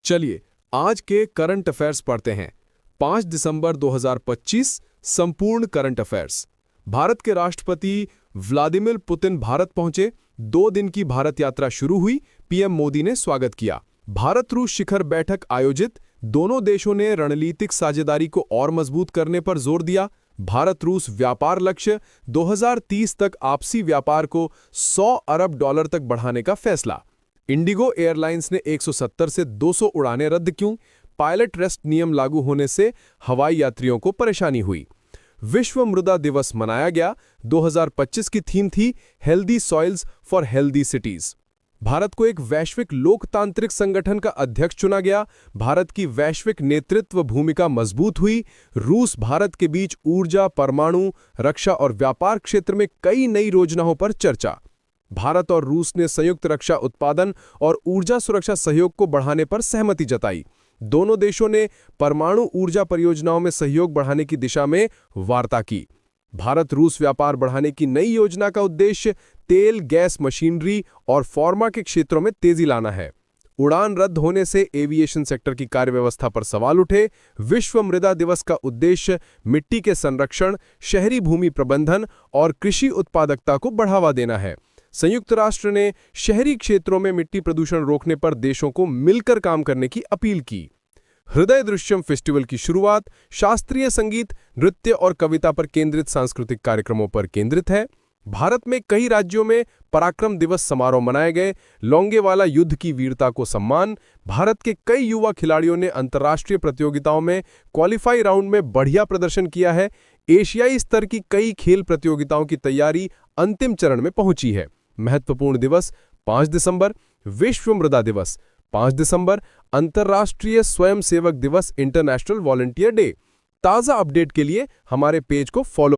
चलिए आज के करंट अफेयर्स पढ़ते हैं। 5 दिसंबर 2025 संपूर्ण करंट अफेयर्स। भारत के राष्ट्रपति व्लादिमीर पुतिन भारत पहुंचे। 2 दिन की भारत यात्रा शुरू हुई। पीएम मोदी ने स्वागत किया। भारत रूस शिखर बैठक आयोजित। दोनों देशों ने रणनीतिक साझेदारी को और मजबूत करने पर जोर दिया। भारत रूस व्यापार लक्ष्य 2030 तक आपसी व्यापार को $100 अरब तक बढ़ाने का फैसला। इंडिगो एयरलाइंस ने 170 से 200 उड़ानें रद्द क्यों? पायलट रेस्ट नियम लागू होने से हवाई यात्रियों को परेशानी हुई। विश्व मृदा दिवस मनाया गया। 2025 की थीम थी healthy soils for healthy cities. Bharat को एक वैश्विक लोकतांत्रिक संगठन का अध्यक्ष चुना गया। भारत की वैश्विक नेतृत्व भूमिका मजबूत हुई। रूस भारत के बीच ऊर्जा, परमाणु, रक्षा और व्यापार क्षेत्र में कई नई योजनाओं पर चर्चा। भारत और रूस ने संयुक्त रक्षा उत्पादन और ऊर्जा सुरक्षा सहयोग को बढ़ाने पर सहमति जताई। दोनों देशों ने परमाणु ऊर्जा परियोजनाओं में सहयोग बढ़ाने की दिशा में वार्ता की। भारत रूस व्यापार बढ़ाने की नई योजना का उद्देश्य तेल, गैस, मशीनरी और फार्मा के क्षेत्रों में तेजी लाना है। उड़ान रद्द होने से एविएशन सेक्टर की कार्यव्यवस्था पर सवाल उठे। विश्व मृदा दिवस का उद्देश्य मिट्टी के संरक्षण, शहरी भूमि प्रबंधन और कृषि उत्पादकता को बढ़ावा देना है। संयुक्त राष्ट्र ने शहरी क्षेत्रों में मिट्टी प्रदूषण रोकने पर देशों को मिलकर काम करने की अपील की। हृदय दृश्यम फेस्टिवल की शुरुआत शास्त्रीय संगीत, नृत्य और कविता पर केंद्रित सांस्कृतिक कार्यक्रमों पर केंद्रित है। भारत में कई राज्यों में पराक्रम दिवस समारोह मनाए गए। लोंगेवाला युद्ध की वीरता को सम्मान। भारत के कई युवा खिलाड़ियों ने अंतर्राष्ट्रीय प्रतियोगिताओं में क्वालिफाई राउंड में बढ़िया प्रदर्शन किया है। एशियाई स्तर की कई खेल प्रतियोगिताओं की तैयारी अंतिम चरण में पहुंची है। महत्वपूर्ण दिवस 5 दिसंबर विश्व मृदा दिवस, 5 दिसंबर अंतर्राष्ट्रीय स्वयंसेवक दिवस, इंटरनेशनल वॉलंटियर डे। ताज़ा अपडेट के लिए हमारे पेज को फॉलो